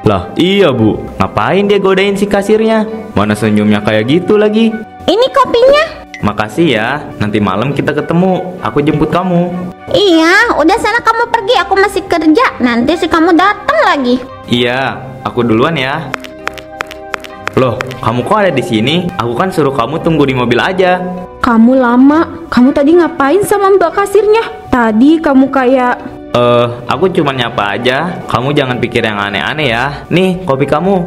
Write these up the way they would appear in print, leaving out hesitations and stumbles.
Lah iya bu, ngapain dia godain si kasirnya? Mana senyumnya kayak gitu lagi? Ini kopinya. Makasih ya, nanti malam kita ketemu. Aku jemput kamu. Iya, udah sana kamu pergi, aku masih kerja. Nanti si kamu datang lagi. Iya, aku duluan ya. Loh, kamu kok ada di sini? Aku kan suruh kamu tunggu di mobil aja. Kamu lama. Kamu tadi ngapain sama mbak kasirnya? Tadi kamu kayak... Aku cuma nyapa aja. Kamu jangan pikir yang aneh-aneh ya. Nih, kopi kamu.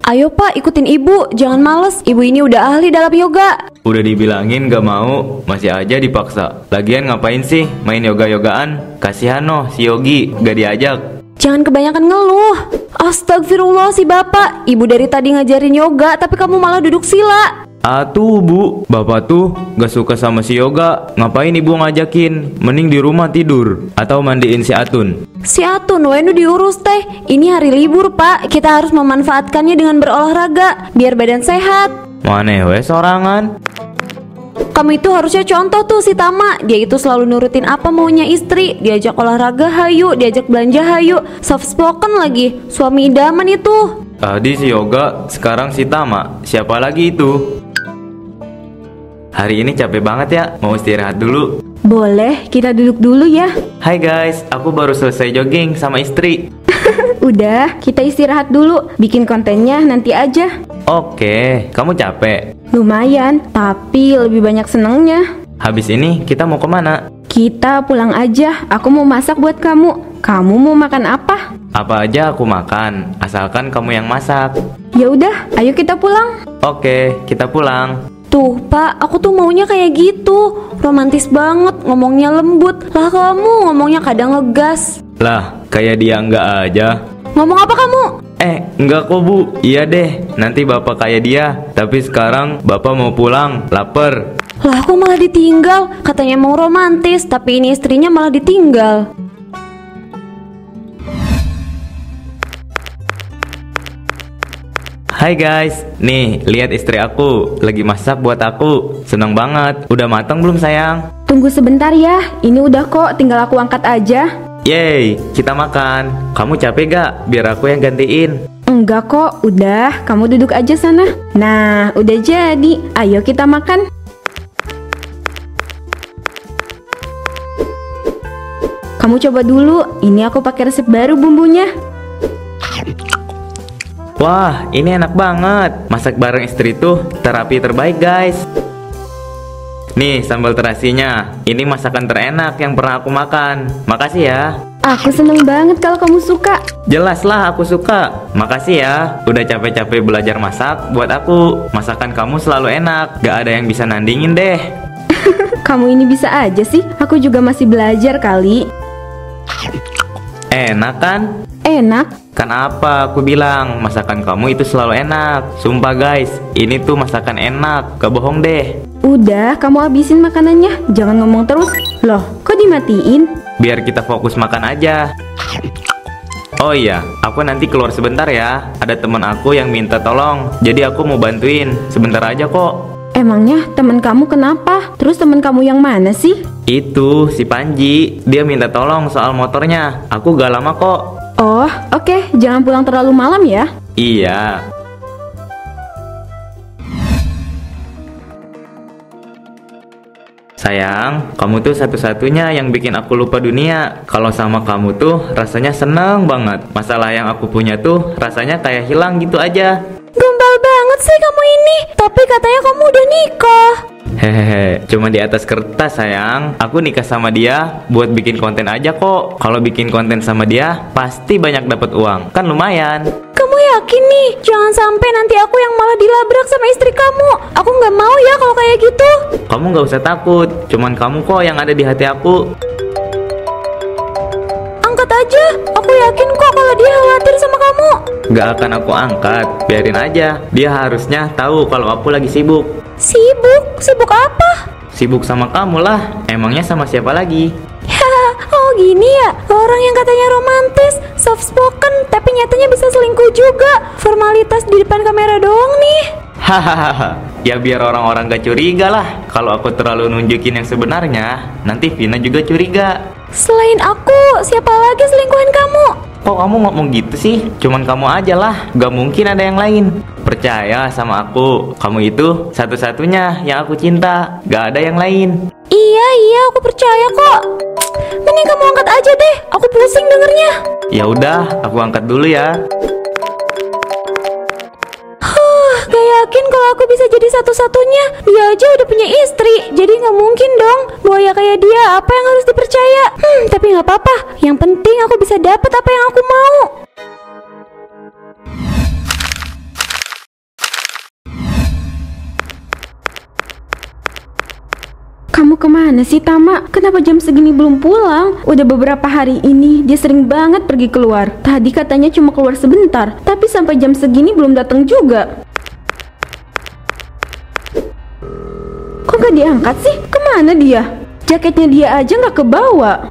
Ayo pak, ikutin ibu, jangan males. Ibu ini udah ahli dalam yoga. Udah dibilangin gak mau, masih aja dipaksa. Lagian ngapain sih main yoga-yogaan? Kasihan noh si Yogi, gak diajak. Jangan kebanyakan ngeluh. Astagfirullah si bapak. Ibu dari tadi ngajarin yoga, tapi kamu malah duduk sila. Tuh bu, bapak tuh gak suka sama si Yoga. Ngapain ibu ngajakin? Mending di rumah tidur atau mandiin si Atun. Si Atun, wenu diurus teh. Ini hari libur pak, kita harus memanfaatkannya dengan berolahraga biar badan sehat. Mana we sorangan? Kamu itu harusnya contoh tuh si Tama. Dia itu selalu nurutin apa maunya istri. Diajak olahraga hayu, diajak belanja hayu. Soft spoken lagi, suami idaman itu. Tadi si Yoga, sekarang si Tama. Siapa lagi itu? Hari ini capek banget ya, mau istirahat dulu. Boleh, kita duduk dulu ya. Hai guys, aku baru selesai jogging sama istri. Udah, kita istirahat dulu. Bikin kontennya nanti aja. Oke, kamu capek? Lumayan, tapi lebih banyak senengnya. Habis ini kita mau kemana? Kita pulang aja, aku mau masak buat kamu. Kamu mau makan apa? Apa aja aku makan, asalkan kamu yang masak. Ya udah, ayo kita pulang. Oke, kita pulang. Tuh pak, aku tuh maunya kayak gitu. Romantis banget, ngomongnya lembut. Lah kamu ngomongnya kadang ngegas. Lah, kayak dia enggak aja. Ngomong apa kamu? Enggak kok bu. Iya deh, nanti bapak kayak dia. Tapi sekarang bapak mau pulang, lapar. Lah aku malah ditinggal. Katanya mau romantis, tapi ini istrinya malah ditinggal. Hai guys, nih lihat istri aku lagi masak buat aku. Seneng banget. Udah matang belum sayang? Tunggu sebentar ya, ini udah kok, tinggal aku angkat aja. Yeay, kita makan. Kamu capek gak? Biar aku yang gantiin. Enggak kok, udah, kamu duduk aja sana. Nah, udah jadi, ayo kita makan. Kamu coba dulu, ini aku pakai resep baru bumbunya. Wah, ini enak banget. Masak bareng istri tuh terapi terbaik guys. Nih sambal terasinya. Ini masakan terenak yang pernah aku makan. Makasih ya. Aku seneng banget kalau kamu suka. Jelaslah aku suka. Makasih ya. Udah capek-capek belajar masak buat aku. Masakan kamu selalu enak. Gak ada yang bisa nandingin deh. Kamu ini bisa aja sih. Aku juga masih belajar kali. Enak kan? Enak. Kan apa aku bilang, masakan kamu itu selalu enak. Sumpah guys, ini tuh masakan enak. Gak bohong deh. Udah, kamu habisin makanannya. Jangan ngomong terus. Loh, kok dimatiin? Biar kita fokus makan aja. Oh iya, aku nanti keluar sebentar ya. Ada temen aku yang minta tolong. Jadi aku mau bantuin. Sebentar aja kok. Emangnya teman kamu kenapa? Terus teman kamu yang mana sih? Itu si Panji. Dia minta tolong soal motornya. Aku gak lama kok. Oh, oke. Jangan pulang terlalu malam ya. Iya. Sayang, kamu tuh satu-satunya yang bikin aku lupa dunia. Kalau sama kamu tuh rasanya seneng banget. Masalah yang aku punya tuh rasanya kayak hilang gitu aja. Gombal banget sih kamu ini. Tapi katanya kamu udah nikah. Hehehe, cuma di atas kertas sayang. Aku nikah sama dia buat bikin konten aja kok. Kalau bikin konten sama dia, pasti banyak dapat uang. Kan lumayan. Kamu yakin nih? Jangan sampai nanti aku yang malah dilabrak sama istri kamu. Aku nggak mau ya kalau kayak gitu. Kamu nggak usah takut. Cuman kamu kok yang ada di hati aku. Angkat aja. Aku yakin kok kalau dia khawatir sama kamu. Nggak akan aku angkat. Biarin aja. Dia harusnya tahu kalau aku lagi sibuk. Sibuk? Sibuk apa? Sibuk sama kamu lah. Emangnya sama siapa lagi? Oh gini ya, orang yang katanya romantis, soft spoken, tapi nyatanya bisa selingkuh juga. Formalitas di depan kamera doang nih. Hahaha. Ya biar orang-orang gak curiga lah. Kalau aku terlalu nunjukin yang sebenarnya, nanti Vina juga curiga. Selain aku, siapa lagi selingkuhan kamu? Kok kamu ngomong gitu sih? Cuman kamu aja lah, gak mungkin ada yang lain. Percaya sama aku, kamu itu satu-satunya yang aku cinta, gak ada yang lain. Iya, aku percaya kok. Mending kamu angkat aja deh, aku pusing dengernya. Ya udah, aku angkat dulu ya. Gak yakin kalau aku bisa jadi satu-satunya. Dia aja udah punya istri, jadi gak mungkin dong buaya kayak dia apa yang harus dipercaya. Tapi gak apa-apa, yang penting aku bisa dapet apa yang aku mau. Kamu kemana sih Tama? Kenapa jam segini belum pulang? Udah beberapa hari ini dia sering banget pergi keluar. Tadi katanya cuma keluar sebentar, tapi sampai jam segini belum datang juga. Kok gak diangkat sih? Kemana dia? Jaketnya dia aja gak kebawa.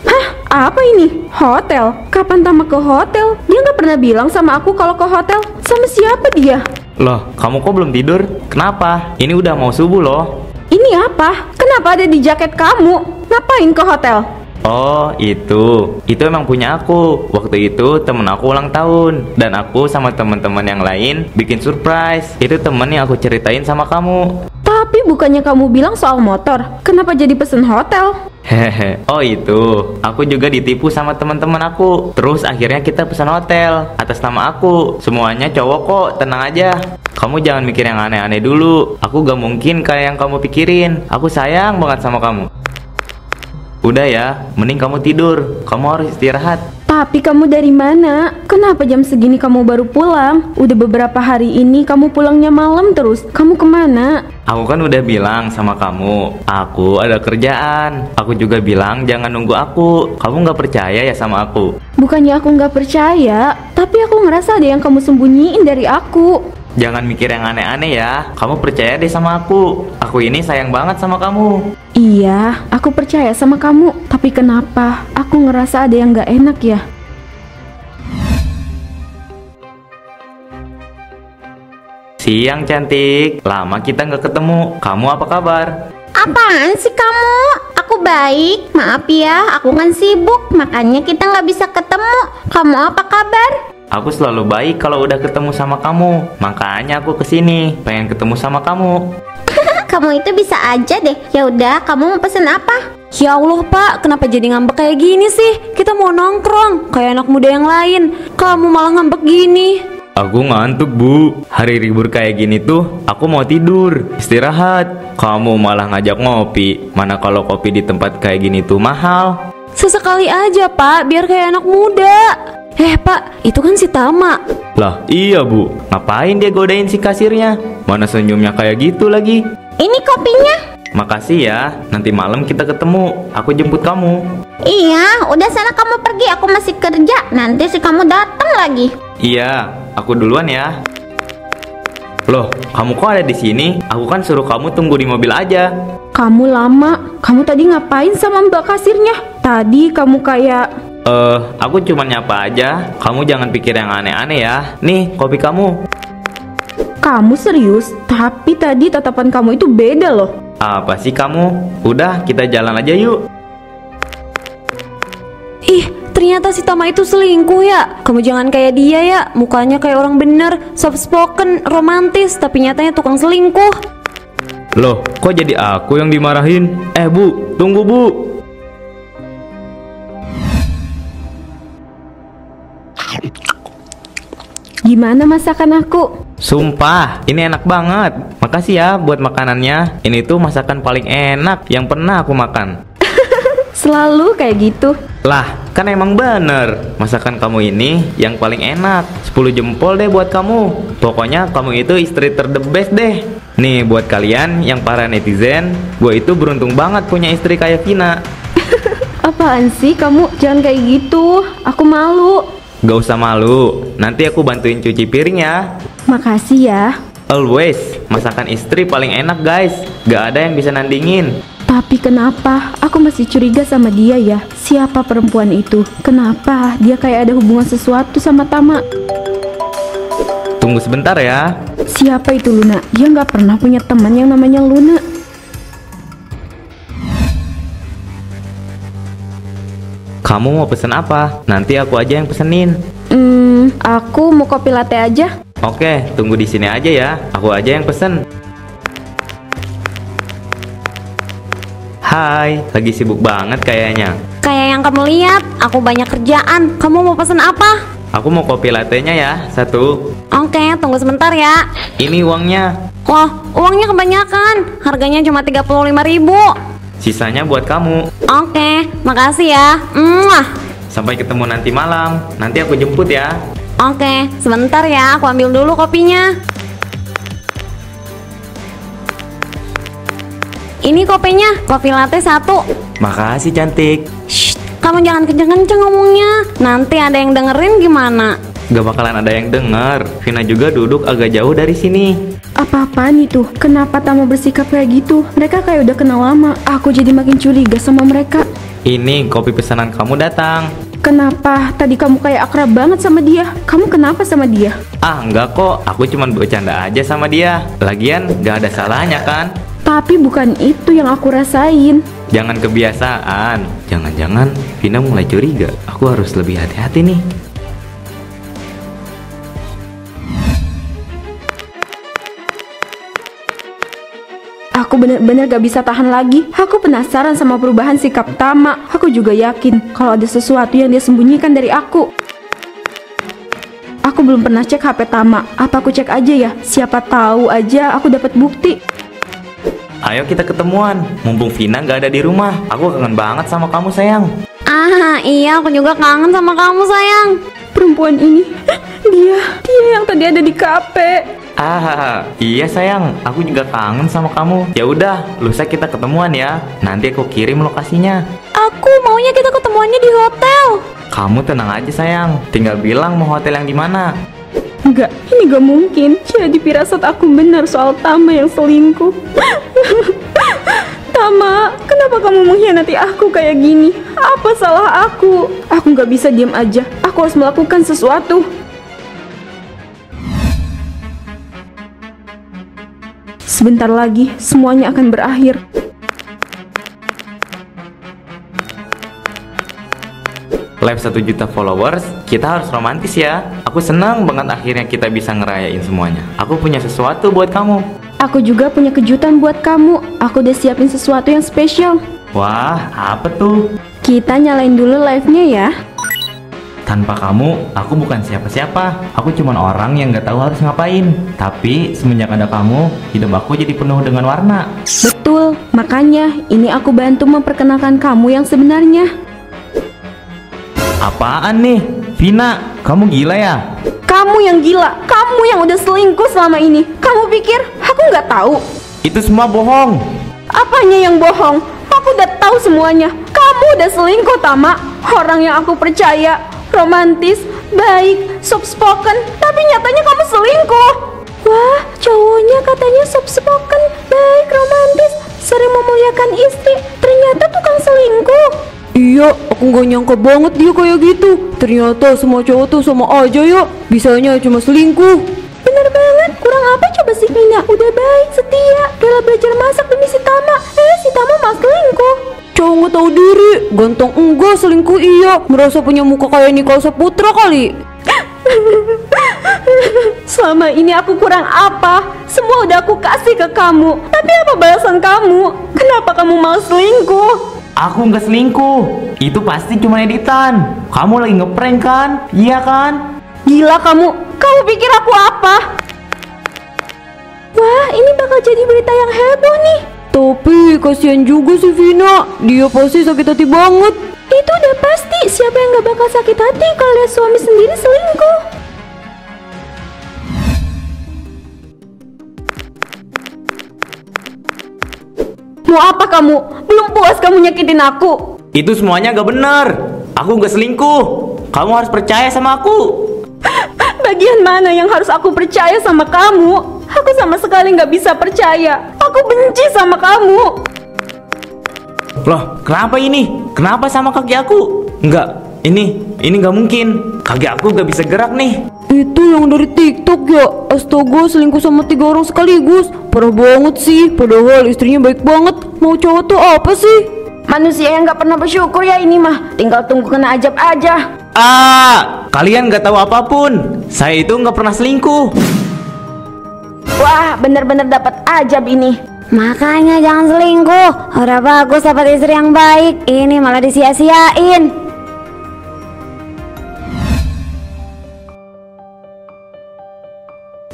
Hah? Apa ini? Hotel? Kapan Tama ke hotel? Dia gak pernah bilang sama aku kalau ke hotel. Sama siapa dia? Loh, kamu kok belum tidur? Kenapa? Ini udah mau subuh loh. Ini apa? Kenapa ada di jaket kamu? Ngapain ke hotel? Oh, itu emang punya aku. Waktu itu temen aku ulang tahun, dan aku sama teman-teman yang lain bikin surprise. Itu temen yang aku ceritain sama kamu. Tapi bukannya kamu bilang soal motor? Kenapa jadi pesen hotel? Hehe. Oh itu, aku juga ditipu sama teman-teman aku. Terus akhirnya kita pesan hotel atas nama aku. Semuanya cowok kok, tenang aja. Kamu jangan mikir yang aneh-aneh dulu. Aku gak mungkin kayak yang kamu pikirin. Aku sayang banget sama kamu. Udah ya, mending kamu tidur. Kamu harus istirahat. Tapi kamu dari mana? Kenapa jam segini kamu baru pulang? Udah beberapa hari ini kamu pulangnya malam terus. Kamu kemana? Aku kan udah bilang sama kamu, aku ada kerjaan. Aku juga bilang jangan nunggu aku. Kamu gak percaya ya sama aku? Bukannya aku nggak percaya, tapi aku ngerasa ada yang kamu sembunyiin dari aku. Jangan mikir yang aneh-aneh ya. Kamu percaya deh sama aku. Aku ini sayang banget sama kamu. Iya, aku percaya sama kamu. Tapi kenapa aku ngerasa ada yang nggak enak ya? Siang cantik, lama kita nggak ketemu. Kamu apa kabar? Apaan sih kamu? Aku baik. Maaf ya, aku kan sibuk, makanya kita nggak bisa ketemu. Kamu apa kabar? Aku selalu baik kalau udah ketemu sama kamu. Makanya aku kesini, pengen ketemu sama kamu. Kamu itu bisa aja deh. Ya udah, kamu mau pesen apa? Ya Allah Pak, kenapa jadi ngambek kayak gini sih? Kita mau nongkrong, kayak anak muda yang lain. Kamu malah ngambek gini. Aku ngantuk bu. Hari libur kayak gini tuh aku mau tidur, istirahat. Kamu malah ngajak ngopi. Mana kalau kopi di tempat kayak gini tuh mahal. Sesekali aja Pak, biar kayak anak muda. Pak, itu kan si Tama. Lah iya bu, ngapain dia godain si kasirnya? Mana senyumnya kayak gitu lagi? Ini kopinya. Makasih ya, nanti malam kita ketemu. Aku jemput kamu. Iya, udah sana kamu pergi, aku masih kerja. Nanti si kamu datang lagi. Iya, aku duluan ya. Loh, kamu kok ada di sini? Aku kan suruh kamu tunggu di mobil aja. Kamu lama. Kamu tadi ngapain sama mbak kasirnya? Tadi kamu kayak... Aku cuma nyapa aja. Kamu jangan pikir yang aneh-aneh ya. Nih, kopi kamu. Kamu serius? Tapi tadi tatapan kamu itu beda loh. Apa sih kamu? Udah, kita jalan aja yuk. Ih, ternyata si Tama itu selingkuh ya. Kamu jangan kayak dia ya. Mukanya kayak orang bener, soft spoken, romantis, tapi nyatanya tukang selingkuh. Loh, kok jadi aku yang dimarahin? Bu, tunggu bu. Gimana masakan aku? Sumpah, ini enak banget. Makasih ya buat makanannya. Ini tuh masakan paling enak yang pernah aku makan. Selalu kayak gitu. Lah, kan emang bener. Masakan kamu ini yang paling enak. 10 jempol deh buat kamu. Pokoknya kamu itu istri ter the best deh. Nih buat kalian yang para netizen, gue itu beruntung banget punya istri kayak Vina. Apaan sih kamu? Jangan kayak gitu. Aku malu. Gak usah malu. Nanti aku bantuin cuci piring ya. Makasih ya. Always, masakan istri paling enak guys. Gak ada yang bisa nandingin. Tapi kenapa aku masih curiga sama dia ya? Siapa perempuan itu? Kenapa dia kayak ada hubungan sesuatu sama Tama? Tunggu sebentar ya. Siapa itu Luna? Dia nggak pernah punya teman yang namanya Luna. Kamu mau pesen apa? Nanti aku aja yang pesenin. Aku mau kopi latte aja. Oke, tunggu di sini aja ya. Aku aja yang pesen. Hai, lagi sibuk banget kayaknya. Kayak yang kamu lihat, aku banyak kerjaan. Kamu mau pesen apa? Aku mau kopi latte-nya ya, 1. Oke, tunggu sebentar ya. Ini uangnya. Wah, uangnya kebanyakan. Harganya cuma 35.000. Sisanya buat kamu. Oke, makasih ya. Mwah. Sampai ketemu nanti malam. Nanti aku jemput ya. Oke, sebentar ya. Aku ambil dulu kopinya. Ini kopinya, kopi latte 1. Makasih cantik. Shh, kamu jangan kenceng-kenceng ngomongnya. Nanti ada yang dengerin gimana? Gak bakalan ada yang denger. Vina juga duduk agak jauh dari sini. Apa-apaan itu? Kenapa Tama bersikap kayak gitu? Mereka kayak udah kenal lama. Aku jadi makin curiga sama mereka. Ini kopi pesanan kamu datang. Kenapa? Tadi kamu kayak akrab banget sama dia. Kamu kenapa sama dia? Ah, enggak kok. Aku cuman bercanda aja sama dia. Lagian gak ada salahnya kan? Tapi bukan itu yang aku rasain. Jangan kebiasaan. Jangan-jangan Vina mulai curiga. Aku harus lebih hati-hati nih. Aku bener-bener gak bisa tahan lagi. Aku penasaran sama perubahan sikap Tama. Aku juga yakin kalau ada sesuatu yang dia sembunyikan dari aku. Aku belum pernah cek HP Tama. Apa aku cek aja ya? Siapa tahu aja aku dapat bukti. Ayo kita ketemuan. Mumpung Vina gak ada di rumah. Aku kangen banget sama kamu sayang. Ah, iya, aku juga kangen sama kamu sayang. Perempuan ini, dia yang tadi ada di kafe. Ah, iya sayang. Aku juga kangen sama kamu. Ya udah, lusa kita ketemuan ya. Nanti aku kirim lokasinya. Aku maunya kita ketemuannya di hotel. Kamu tenang aja sayang. Tinggal bilang mau hotel yang di mana. Enggak, ini gak mungkin. Jadi firasat aku benar soal Tama yang selingkuh. Tama, kenapa kamu mengkhianati aku kayak gini? Apa salah aku? Aku gak bisa diam aja. Aku harus melakukan sesuatu. Sebentar lagi, semuanya akan berakhir. Live 1 juta followers, kita harus romantis ya. Aku senang banget akhirnya kita bisa ngerayain semuanya. Aku punya sesuatu buat kamu. Aku juga punya kejutan buat kamu. Aku udah siapin sesuatu yang spesial. Wah, apa tuh? Kita nyalain dulu live-nya ya. Tanpa kamu, aku bukan siapa-siapa. Aku cuma orang yang gak tahu harus ngapain. Tapi semenjak ada kamu, hidup aku jadi penuh dengan warna. Betul, makanya ini aku bantu memperkenalkan kamu yang sebenarnya. Apaan nih? Vina, kamu gila ya? Kamu yang gila, kamu yang udah selingkuh selama ini. Kamu pikir aku nggak tahu? Itu semua bohong. Apanya yang bohong? Aku udah tahu semuanya. Kamu udah selingkuh, Tama. Orang yang aku percaya, romantis, baik, soft spoken, tapi nyatanya kamu selingkuh. Wah, cowoknya katanya soft spoken, baik, romantis, sering memuliakan istri, ternyata tukang selingkuh. Iya, aku gak nyangka banget dia kayak gitu. Ternyata semua cowok tuh sama aja ya. Bisanya cuma selingkuh. Bener banget, kurang apa coba si Vina? Udah baik, setia, rela belajar masak demi si Tama. Si Tama malah selingkuh. Cowok gak tahu diri, ganteng enggak, selingkuh iya. Merasa punya muka kayak Nicole Saputra kali. Selama ini aku kurang apa? Semua udah aku kasih ke kamu. Tapi apa balasan kamu? Kenapa kamu mau selingkuh? Aku nggak selingkuh. Itu pasti cuma editan. Kamu lagi ngeprank kan? Iya kan? Gila kamu. Kamu pikir aku apa? Wah, ini bakal jadi berita yang heboh nih. Tapi kasihan juga si Vina. Dia pasti sakit hati banget. Itu udah pasti. Siapa yang gak bakal sakit hati kalau lihat suami sendiri selingkuh? Mau apa kamu? Belum puas kamu nyakitin aku? Itu semuanya gak benar. Aku gak selingkuh. Kamu harus percaya sama aku. Bagian mana yang harus aku percaya sama kamu? Aku sama sekali gak bisa percaya. Aku benci sama kamu. Loh, kenapa ini? Kenapa sama kaki aku? Enggak, ini gak mungkin. Kaki aku gak bisa gerak nih. Itu yang dari TikTok ya. Astaga, selingkuh sama 3 orang sekaligus. Parah banget sih. Padahal istrinya baik banget. Mau cowok tuh apa sih? Manusia yang gak pernah bersyukur ya ini mah. Tinggal tunggu kena ajab aja. Kalian nggak tahu apapun. Saya itu nggak pernah selingkuh. Wah, bener-bener dapat ajab ini. Makanya jangan selingkuh. Udah bagus dapat istri yang baik, ini malah disia-siain.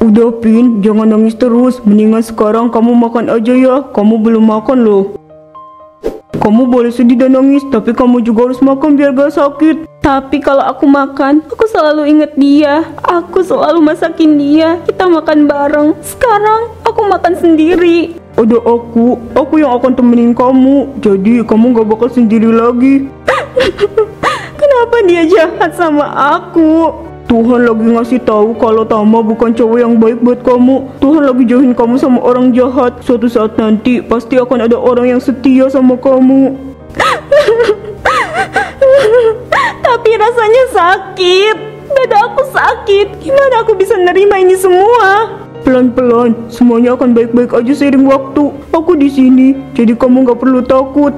Udah Pin, jangan nangis terus. Mendingan sekarang kamu makan aja ya. Kamu belum makan loh. Kamu boleh sedih dan nangis, tapi kamu juga harus makan biar gak sakit. Tapi kalau aku makan, aku selalu inget dia. Aku selalu masakin dia. Kita makan bareng. Sekarang aku makan sendiri. Ada aku yang akan temenin kamu. Jadi kamu gak bakal sendiri lagi. Kenapa dia jahat sama aku? Tuhan lagi ngasih tahu kalau Tama bukan cowok yang baik buat kamu. Tuhan lagi jauhin kamu sama orang jahat. Suatu saat nanti pasti akan ada orang yang setia sama kamu. Tapi rasanya sakit. Dada aku sakit. Gimana aku bisa nerima ini semua? Pelan-pelan, semuanya akan baik-baik aja seiring waktu. Aku di sini, jadi kamu gak perlu takut.